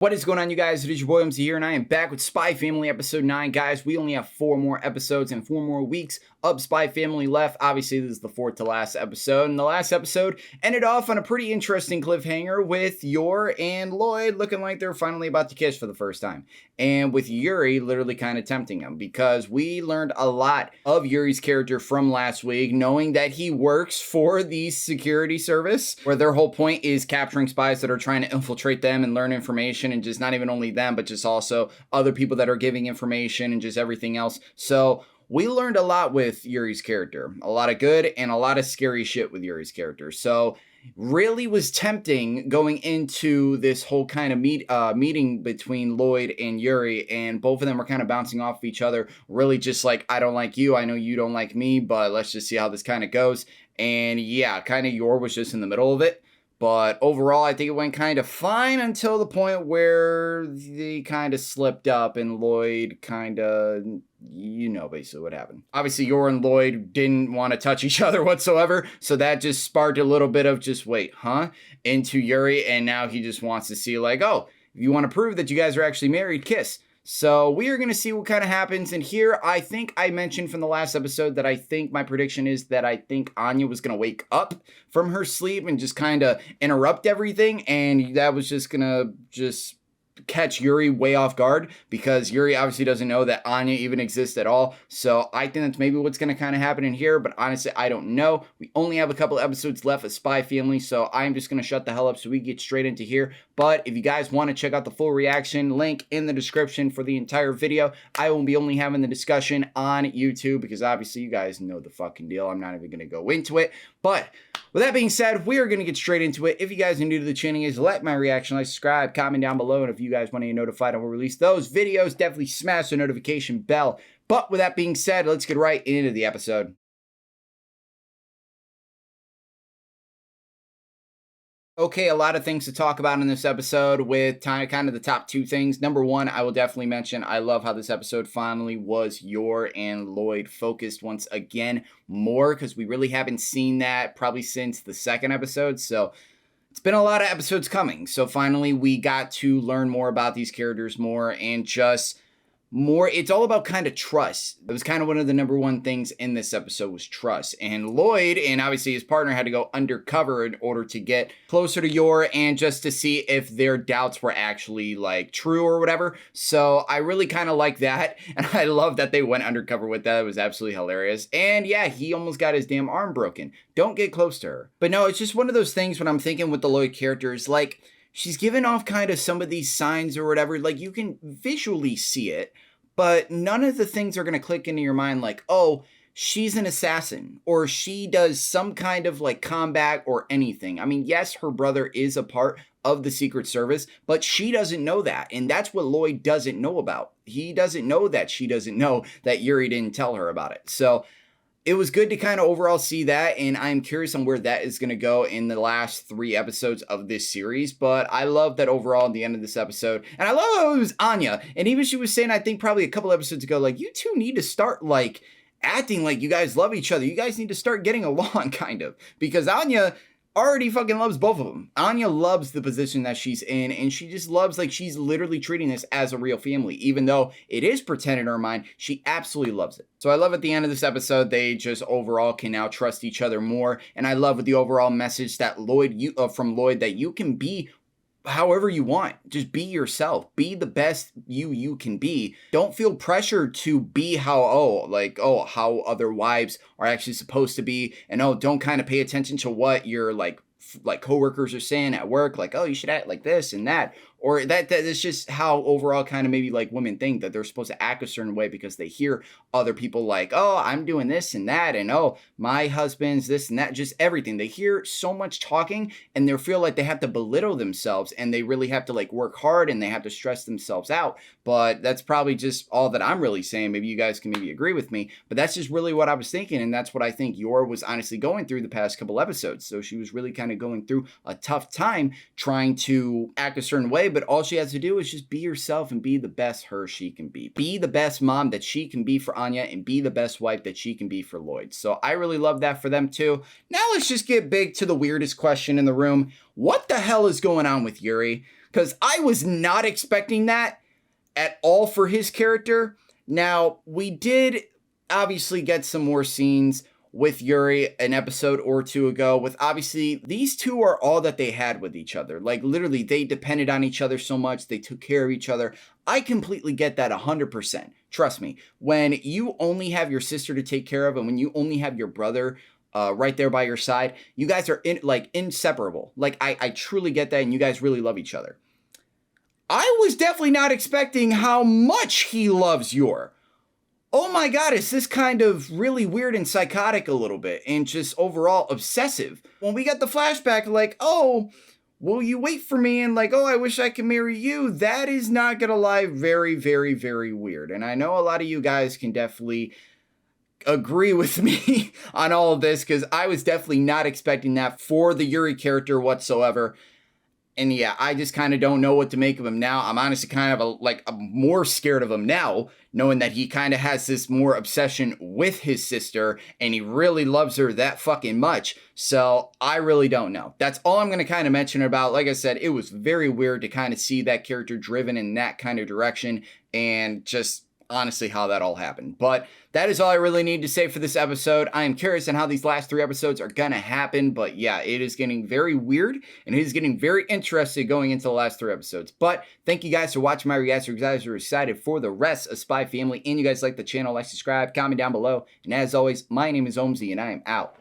What is going on, you guys? It is your boy Omzy here, and I am back with Spy Family episode 9. Guys, we only have 4 more episodes and 4 more weeks of Spy Family left. Obviously, this is the 4th to last episode, and the last episode ended off on a pretty interesting cliffhanger with Yor and Lloyd looking like they're finally about to kiss for the first time. And with Yuri literally kind of tempting him, because we learned a lot of Yuri's character from last week, knowing that he works for the security service, where their whole point is capturing spies that are trying to infiltrate them and learn information, and just not even only them, but just also other people that are giving information and just everything else. So we learned a lot with Yuri's character, a lot of good and a lot of scary shit with Yuri's character. So really was tempting going into this whole kind of meeting between Lloyd and Yuri, and both of them were kind of bouncing off of each other, really just like, I don't like you, I know you don't like me, but let's just see how this kind of goes. And yeah, kind of Yor was just in the middle of it. But overall, I think it went kind of fine until the point where they kind of slipped up and Lloyd kind of, basically what happened. Obviously, Yor and Lloyd didn't want to touch each other whatsoever, so that just sparked a little bit of just, wait, huh? Into Yuri, and now he just wants to see like, oh, if you want to prove that you guys are actually married, kiss. So we are going to see what kind of happens. And here, I think I mentioned from the last episode that I think my prediction is that I think Anya was going to wake up from her sleep and just kind of interrupt everything. And that was just going to catch Yuri way off guard, because Yuri obviously doesn't know that Anya even exists at all. So I think that's maybe what's going to kind of happen in here, but honestly, I don't know. We only have a couple episodes left of Spy Family, so I'm just going to shut the hell up so we get straight into here. But if you guys want to check out the full reaction, link in the description for the entire video. I will be only having the discussion on YouTube, because obviously you guys know the fucking deal. I'm not even going to go into it. But with that being said, we are going to get straight into it. If you guys are new to the channel, guys, like my reaction, like, subscribe, comment down below. And if you guys want to get notified when we release those videos, definitely smash the notification bell. But with that being said, let's get right into the episode. Okay, a lot of things to talk about in this episode, with kind of the top 2 things. Number 1, I will definitely mention, I love how this episode finally was Yor and Lloyd focused once again more, because we really haven't seen that probably since the 2nd episode. So it's been a lot of episodes coming. So finally we got to learn more about these characters more, and just more, it's all about kind of trust. It was kind of one of the number 1 things in this episode was trust. And Lloyd and obviously his partner had to go undercover in order to get closer to Yor, and just to see if their doubts were actually like true or whatever. So I really kind of like that, and I love that they went undercover with that. It was absolutely hilarious. And yeah, he almost got his damn arm broken. Don't get close to her. But no, it's just one of those things when I'm thinking with the Lloyd characters, like, she's giving off kind of some of these signs or whatever, like you can visually see it, but none of the things are going to click into your mind like, oh, she's an assassin, or she does some kind of like combat or anything. I mean, yes, her brother is a part of the Secret Service, but she doesn't know that. And that's what Lloyd doesn't know about. He doesn't know that she doesn't know that Yuri didn't tell her about it. So it was good to kind of overall see that, and I'm curious on where that is going to go in the last 3 episodes of this series. But I love that overall at the end of this episode, and I love how it was Anya, and even she was saying, I think probably a couple episodes ago, like, you two need to start like acting like you guys love each other. You guys need to start getting along, kind of, because Anya already fucking loves both of them. Anya loves the position that she's in, and she just loves, like, she's literally treating this as a real family. Even though it is pretend in her mind, she absolutely loves it. So I love at the end of this episode, they just overall can now trust each other more. And I love with the overall message that from Lloyd, that you can be however you want. Just be yourself. Be the best you can be. Don't feel pressured to be how other wives are actually supposed to be. And don't kind of pay attention to what your like coworkers are saying at work, like, oh, you should act like this and that. Or that is just how overall kind of maybe like women think that they're supposed to act a certain way, because they hear other people like, oh, I'm doing this and that, and oh, my husband's this and that, just everything. They hear so much talking, and they feel like they have to belittle themselves, and they really have to like work hard, and they have to stress themselves out. But that's probably just all that I'm really saying. Maybe you guys can maybe agree with me, but that's just really what I was thinking, and that's what I think Yor was honestly going through the past couple episodes. So she was really kind of going through a tough time trying to act a certain way, but all she has to do is just be herself and be the best her she can be. Be the best mom that she can be for Anya, and be the best wife that she can be for Lloyd. So I really love that for them too. Now let's just get big to the weirdest question in the room. What the hell is going on with Yuri? because I was not expecting that at all for his character. Now, we did obviously get some more scenes with Yuri an episode or two ago, with obviously these two are all that they had with each other. Like literally they depended on each other so much, they took care of each other. I completely get that 100%. Trust me, when you only have your sister to take care of and when you only have your brother right there by your side, you guys are inseparable. Like I truly get that, and you guys really love each other. I was definitely not expecting how much he loves Yor. Oh my god, is this kind of really weird and psychotic a little bit, and just overall obsessive. When we got the flashback, like, oh, will you wait for me? And like, oh, I wish I could marry you. That is not gonna lie, very, very, very weird. And I know a lot of you guys can definitely agree with me on all of this, because I was definitely not expecting that for the Yuri character whatsoever. And yeah, I just kind of don't know what to make of him now. I'm honestly kind of I'm more scared of him now, knowing that he kind of has this more obsession with his sister and he really loves her that fucking much. So I really don't know. That's all I'm going to kind of mention about. Like I said, it was very weird to kind of see that character driven in that kind of direction, and just honestly how that all happened. But that is all I really need to say for this episode. I am curious on how these last 3 episodes are gonna happen, but yeah, it is getting very weird and it is getting very interesting going into the last 3 episodes. But thank you guys for watching my reaction. You guys are excited for the rest of Spy Family, and you guys like the channel, like, subscribe, comment down below. And as always, my name is Omzy and I am out.